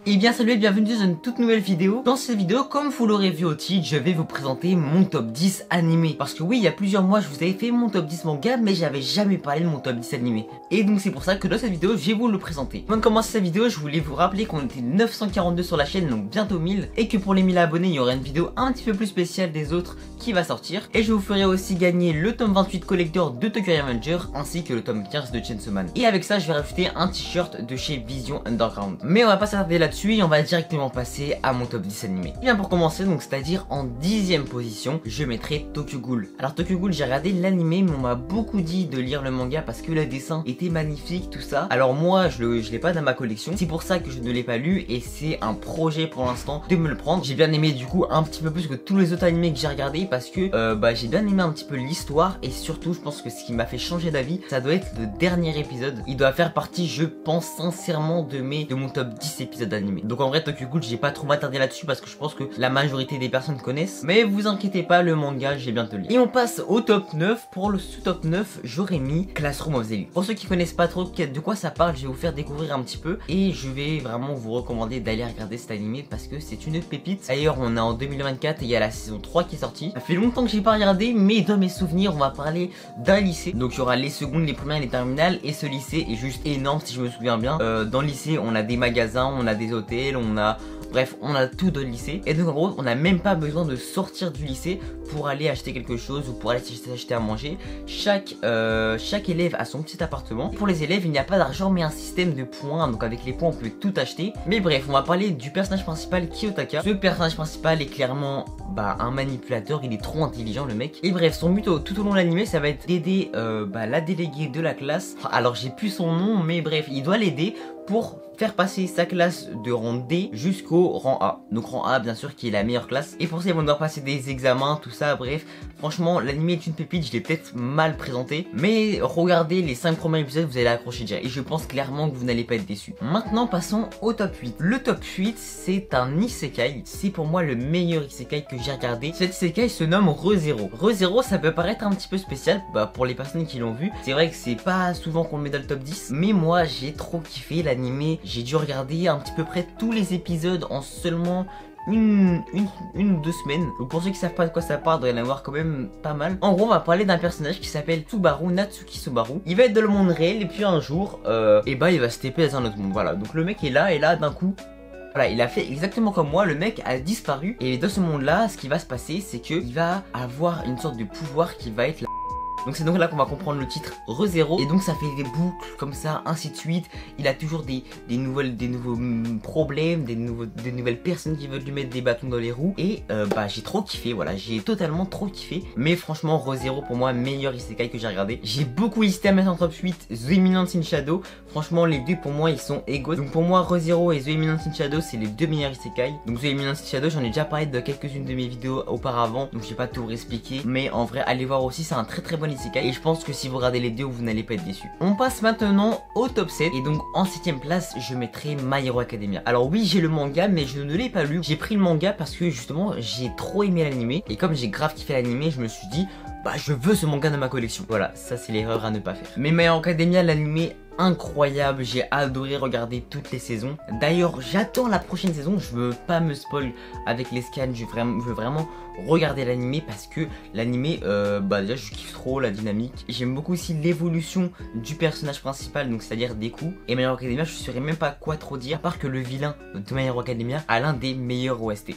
Et bien salut et bienvenue dans une toute nouvelle vidéo. Dans cette vidéo, comme vous l'aurez vu au titre, je vais vous présenter mon top 10 animé. Parce que oui, il y a plusieurs mois, je vous avais fait mon top 10 manga, mais j'avais jamais parlé de mon top 10 animé. Et donc c'est pour ça que dans cette vidéo, je vais vous le présenter. Avant de commencer cette vidéo, je voulais vous rappeler qu'on était 942 sur la chaîne, donc bientôt 1000. Et que pour les 1000 abonnés, il y aura une vidéo un petit peu plus spéciale des autres qui va sortir. Et je vous ferai aussi gagner le tome 28 collector de Tokyo Revenger, ainsi que le tome 15 de Chainsaw Man. Et avec ça, je vais rajouter un t-shirt de chez Vision Underground. Mais on va pas s'attarder là-dessus. Et on va directement passer à mon top 10 animé. Et bien pour commencer, donc c'est-à-dire en 10ème position, je mettrai Tokyo Ghoul. Alors Tokyo Ghoul, j'ai regardé l'animé, mais on m'a beaucoup dit de lire le manga parce que le dessin était magnifique, tout ça. Alors moi, je l'ai pas dans ma collection. C'est pour ça que je ne l'ai pas lu et c'est un projet pour l'instant de me le prendre. J'ai bien aimé du coup un petit peu plus que tous les autres animés que j'ai regardé parce que j'ai bien aimé un petit peu l'histoire et surtout je pense que ce qui m'a fait changer d'avis, ça doit être le dernier épisode. Il doit faire partie, je pense sincèrement, de mon top 10 épisodes animés. Donc en vrai Tokyo Ghoul, j'ai pas trop m'attarder là-dessus parce que je pense que la majorité des personnes connaissent. Mais vous inquiétez pas, le manga j'ai bientôt lu. Et on passe au top 9. Pour le sous-top 9, j'aurais mis Classroom of the Elite. Pour ceux qui connaissent pas trop de quoi ça parle, je vais vous faire découvrir un petit peu. Et je vais vraiment vous recommander d'aller regarder cet animé parce que c'est une pépite. D'ailleurs on est en 2024 et il y a la saison 3 qui est sortie. Ça fait longtemps que j'ai pas regardé, mais dans mes souvenirs on va parler d'un lycée. Donc il y aura les secondes, les premières et les terminales. Et ce lycée est juste énorme si je me souviens bien. Dans le lycée on a des magasins, on a des hôtels, bref, on a tout dans le lycée. Et donc en gros, on n'a même pas besoin de sortir du lycée pour aller acheter quelque chose ou pour aller acheter à manger. Chaque élève a son petit appartement. Pour les élèves, il n'y a pas d'argent mais un système de points. Donc avec les points, on peut tout acheter. Mais bref, on va parler du personnage principal, Kiyotaka. Ce personnage principal est clairement un manipulateur. Il est trop intelligent, le mec. Et bref, son but tout au long de l'animé, ça va être d'aider la déléguée de la classe. Alors j'ai plus son nom, mais bref, il doit l'aider pour faire passer sa classe de rang D jusqu'au rang A. Donc rang A bien sûr qui est la meilleure classe. Et pour ça ils vont devoir passer des examens, tout ça, bref. Franchement l'anime est une pépite, je l'ai peut-être mal présenté. Mais regardez les 5 premiers épisodes, vous allez accrocher déjà. Et je pense clairement que vous n'allez pas être déçus. Maintenant passons au top 8. Le top 8 c'est un isekai. C'est pour moi le meilleur isekai que j'ai regardé. Cet isekai se nomme Re:Zero. Re:Zero ça peut paraître un petit peu spécial pour les personnes qui l'ont vu. C'est vrai que c'est pas souvent qu'on le met dans le top 10. Mais moi j'ai trop kiffé l'anime. J'ai dû regarder à peu près tous les épisodes en seulement une ou deux semaines. Donc pour ceux qui savent pas de quoi ça parle, il doit y en avoir quand même pas mal. En gros on va parler d'un personnage qui s'appelle Tsubaru, Natsuki Tsubaru. Il va être dans le monde réel et puis un jour il va se taper dans un autre monde. Voilà, donc le mec est là et là d'un coup voilà, il a fait exactement comme moi, le mec a disparu. Et dans ce monde là, ce qui va se passer, c'est qu'il va avoir une sorte de pouvoir qui va être là. Donc c'est donc là qu'on va comprendre le titre Re:Zero. Et donc ça fait des boucles comme ça, ainsi de suite. Il a toujours des nouveaux problèmes, des nouvelles personnes qui veulent lui mettre des bâtons dans les roues. Et j'ai trop kiffé, voilà, j'ai totalement trop kiffé. Mais franchement Re:Zero pour moi, meilleur isekai que j'ai regardé. J'ai beaucoup hésité à mettre en top 8 The Eminence in Shadow. Franchement les deux pour moi ils sont égaux. Donc pour moi Re:Zero et The Eminence in Shadow c'est les deux meilleurs isekai. Donc The Eminence in Shadow j'en ai déjà parlé de quelques-unes de mes vidéos auparavant. Donc je vais pas tout réexpliquer. Mais en vrai allez voir aussi, c'est un très très bon isekai. Et je pense que si vous regardez les deux, vous n'allez pas être déçus. On passe maintenant au top 7. Et donc en 7ème place, je mettrai My Hero Academia. Alors oui, j'ai le manga, mais je ne l'ai pas lu. J'ai pris le manga parce que justement, j'ai trop aimé l'animé. Et comme j'ai grave kiffé l'animé, je me suis dit, je veux ce manga dans ma collection. Voilà, ça c'est l'erreur à ne pas faire. Mais My Hero Academia, l'animé incroyable, j'ai adoré regarder toutes les saisons. D'ailleurs j'attends la prochaine saison, je veux pas me spoil avec les scans, je veux vraiment regarder l'animé parce que l'animé déjà je kiffe trop la dynamique. J'aime beaucoup aussi l'évolution du personnage principal, donc c'est à dire Deku. Et My Hero Academia, je saurais même pas quoi trop dire à part que le vilain de My Hero Academia a l'un des meilleurs OST.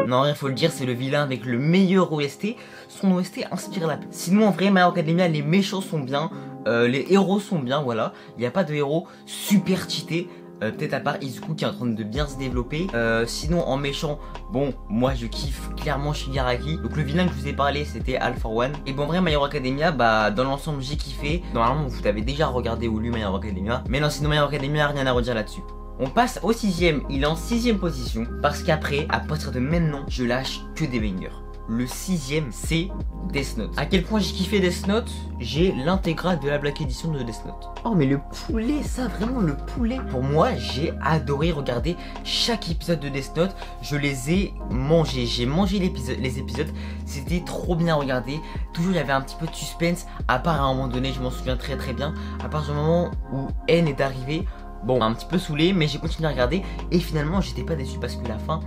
Non, il faut le dire, c'est le vilain avec le meilleur OST. Son OST inspire la paix. Sinon, en vrai, My Hero Academia, les méchants sont bien. Les héros sont bien, voilà. Il n'y a pas de héros super cheatés. Peut-être à part Izuku qui est en train de bien se développer. Sinon, en méchant, bon, moi je kiffe clairement Shigaraki. Donc le vilain que je vous ai parlé, c'était All for One. Et bon, en vrai, My Hero Academia, dans l'ensemble, j'ai kiffé. Normalement, vous avez déjà regardé ou lu My Hero Academia. Mais non, sinon, My Hero Academia, rien à redire là-dessus. On passe au 6ème, il est en 6ème position parce qu'après, à partir de maintenant, je lâche que des bangers. le 6ème, c'est Death Note. À quel point j'ai kiffé Death Note, j'ai l'intégrale de la Black Edition de Death Note. Oh mais le poulet, ça vraiment le poulet. Pour moi, j'ai adoré regarder chaque épisode de Death Note. Je les ai mangés, j'ai mangé les épisodes. C'était trop bien à regarder. Toujours il y avait un petit peu de suspense. À part à un moment donné, je m'en souviens très bien. À partir du moment où N est arrivé, bon, un petit peu saoulé, mais j'ai continué à regarder. Et finalement, j'étais pas déçu parce que la fin...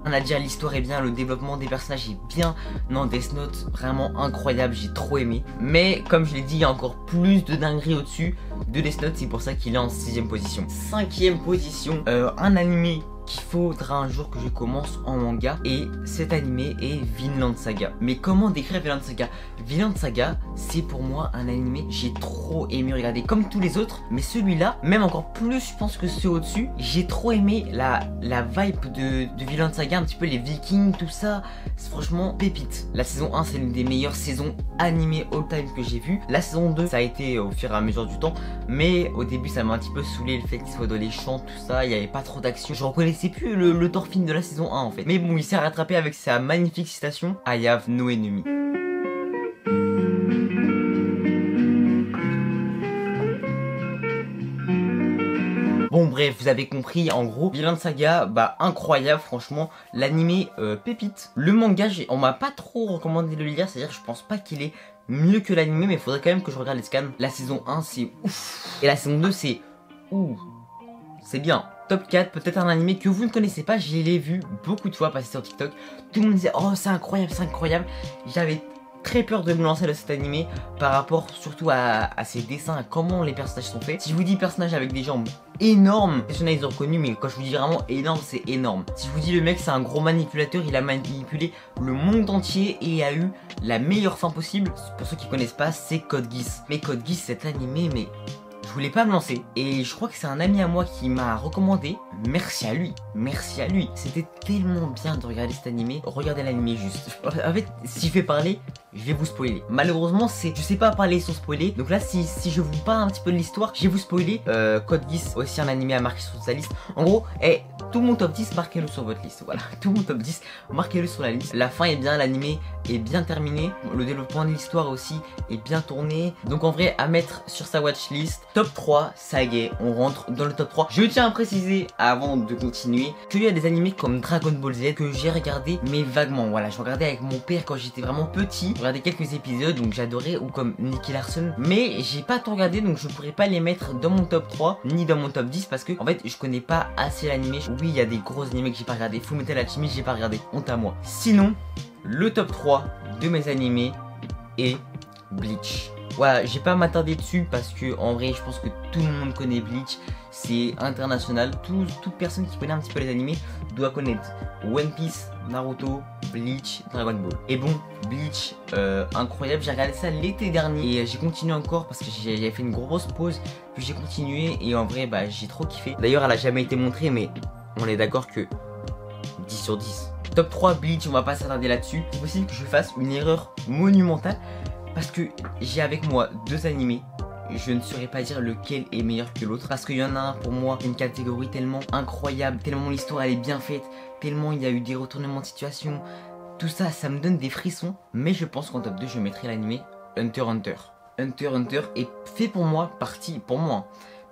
On a déjà, l'histoire est bien, le développement des personnages est bien. Non, Death Note, vraiment incroyable, j'ai trop aimé. Mais comme je l'ai dit, il y a encore plus de dingueries au-dessus de Death Note, c'est pour ça qu'il est en 6ème position. 5ème position, un animé qu'il faudra un jour que je commence en manga, et cet animé est Vinland Saga. Mais comment décrire Vinland Saga? Vinland Saga, c'est pour moi un animé j'ai trop aimé regarder, comme tous les autres, mais celui-là, même encore plus je pense que ceux au-dessus, j'ai trop aimé la vibe de Vinland Saga, un petit peu les Vikings, tout ça, c'est franchement pépite. La saison 1 c'est l'une des meilleures saisons animées all time que j'ai vu. La saison 2 ça a été au fur et à mesure du temps, mais au début ça m'a un petit peu saoulé le fait qu'il soit dans les champs, tout ça, il n'y avait pas trop d'action, je reconnaissais plus le Thorfinn de la saison 1 en fait. Mais bon, il s'est rattrapé avec sa magnifique citation I have no enemy. Bon bref, vous avez compris, en gros, Vinland Saga, bah incroyable franchement, l'animé pépite. Le manga, on m'a pas trop recommandé de le lire, c'est-à-dire je pense pas qu'il est mieux que l'animé, mais il faudrait quand même que je regarde les scans. La saison 1 c'est ouf, et la saison 2 c'est ouh, c'est bien. Top 4, peut-être un animé que vous ne connaissez pas, je l'ai vu beaucoup de fois passer sur TikTok. Tout le monde disait oh c'est incroyable, c'est incroyable. J'avais très peur de me lancer dans cet animé par rapport surtout à ses dessins, à comment les personnages sont faits. Si je vous dis personnage avec des jambes énormes, les personnages ils ont reconnu, mais quand je vous dis vraiment énorme, c'est énorme. Si je vous dis le mec c'est un gros manipulateur, il a manipulé le monde entier et a eu la meilleure fin possible. Pour ceux qui connaissent pas, c'est Code Geass. Mais Code Geass, cet animé, mais... je voulais pas me lancer et je crois que c'est un ami à moi qui m'a recommandé. Merci à lui, merci à lui. C'était tellement bien de regarder cet animé. Regardez l'animé juste. En fait, si je vais parler, je vais vous spoiler. Malheureusement, je sais pas parler sans spoiler. Donc là, si je vous parle un petit peu de l'histoire, je vais vous spoiler. Code Geass, aussi un animé à marquer sur sa liste. En gros, tout mon top 10, marquez-le sur votre liste. Voilà, tout mon top 10, marquez-le sur la liste. La fin est bien, l'animé est bien terminé. Le développement de l'histoire aussi est bien tourné. Donc en vrai, à mettre sur sa watchlist. Top 3, ça y est, on rentre dans le top 3. Je tiens à préciser, avant de continuer, qu'il y a des animés comme Dragon Ball Z que j'ai regardé, mais vaguement. Voilà, je regardais avec mon père quand j'étais vraiment petit. Je regardais quelques épisodes, donc j'adorais, ou comme Nicky Larson. Mais j'ai pas tout regardé, donc je pourrais pas les mettre dans mon top 3, ni dans mon top 10, parce que, en fait, je connais pas assez l'animé. Oui, il y a des gros animés que j'ai pas regardé. Fullmetal Alchemist, j'ai pas regardé. Honte à moi. Sinon, le top 3 de mes animés est Bleach. Voilà, j'ai pas à m'attarder dessus parce que en vrai je pense que tout le monde connaît Bleach, c'est international, toute personne qui connaît un petit peu les animés doit connaître One Piece, Naruto, Bleach, Dragon Ball. Et bon, Bleach, incroyable, j'ai regardé ça l'été dernier et j'ai continué encore parce que j'avais fait une grosse pause, puis j'ai continué et en vrai bah j'ai trop kiffé. D'ailleurs elle a jamais été montrée mais on est d'accord que 10 sur 10. Top 3 Bleach, on va pas s'attarder là-dessus, c'est possible que je fasse une erreur monumentale. Parce que j'ai avec moi deux animés, je ne saurais pas dire lequel est meilleur que l'autre. Parce qu'il y en a un pour moi, une catégorie tellement incroyable, tellement l'histoire elle est bien faite, tellement il y a eu des retournements de situation. Tout ça, ça me donne des frissons. Mais je pense qu'en top 2, je mettrai l'animé Hunter x Hunter. Hunter x Hunter est fait pour moi partie,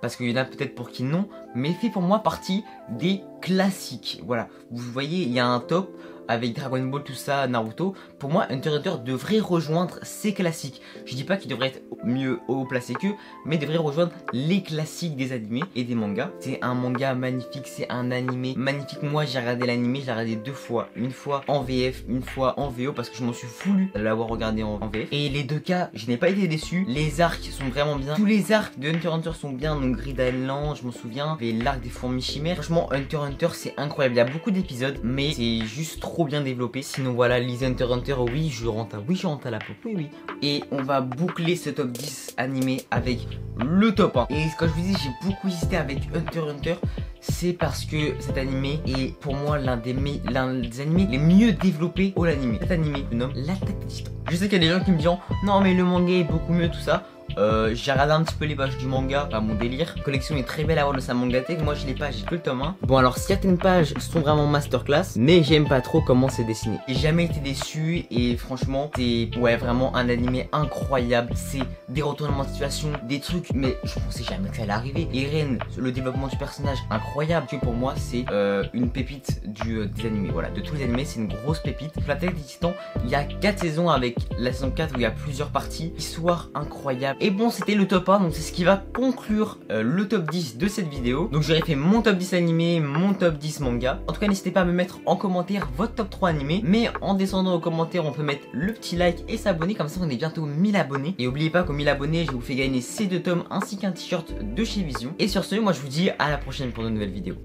parce qu'il y en a peut-être pour qui non, mais fait pour moi partie des classiques. Voilà, vous voyez, il y a un top avec Dragon Ball, tout ça, Naruto. Pour moi, Hunter x Hunter devrait rejoindre ces classiques. Je dis pas qu'il devrait être mieux haut placé qu'eux, mais devrait rejoindre les classiques des animés et des mangas. C'est un manga magnifique, c'est un animé magnifique. Moi, j'ai regardé l'animé, j'ai regardé deux fois. Une fois en VF, une fois en VO, parce que je m'en suis voulu l'avoir regardé en VF. Et les deux cas, je n'ai pas été déçu. Les arcs sont vraiment bien. Tous les arcs de Hunter x Hunter sont bien. Donc Grid Island, je m'en souviens. Et l'arc des fourmis chimères. Franchement, Hunter x Hunter, c'est incroyable. Il y a beaucoup d'épisodes, mais c'est juste trop bien développé. Sinon voilà, lisez Hunter x Hunter, oui je rentre à la peau, oui. Et on va boucler ce top 10 animé avec le top 1. Et quand je vous dis j'ai beaucoup hésité avec Hunter x Hunter, c'est parce que cet animé est pour moi l'un des animés les mieux développés au l'animé. Cet animé se nomme L'attaque des titans. Je sais qu'il y a des gens qui me diront non mais le manga est beaucoup mieux tout ça. J'ai regardé un petit peu les pages du manga, pas mon délire. La collection est très belle à voir de sa mangatech. Moi j'ai les pages, j'ai que le tome 1. Bon alors certaines pages sont vraiment masterclass, mais j'aime pas trop comment c'est dessiné. J'ai jamais été déçu et franchement c'est vraiment un animé incroyable. C'est des retournements de situation, des trucs, mais je pensais jamais que ça allait arriver. Eren, le développement du personnage incroyable. Que pour moi c'est une pépite des animés. Voilà, de tous les animés c'est une grosse pépite. L'attaque des Titans, il y a 4 saisons avec la saison 4 où il y a plusieurs parties. Histoire incroyable. Et bon, c'était le top 1, donc c'est ce qui va conclure le top 10 de cette vidéo. Donc j'aurais fait mon top 10 animé, mon top 10 manga. En tout cas, n'hésitez pas à me mettre en commentaire votre top 3 animé. Mais en descendant aux commentaires, on peut mettre le petit like et s'abonner. Comme ça, on est bientôt 1000 abonnés. Et n'oubliez pas qu'aux 1000 abonnés, je vous fais gagner ces 2 tomes ainsi qu'un t-shirt de chez Vision. Et sur ce, moi je vous dis à la prochaine pour de nouvelles vidéos.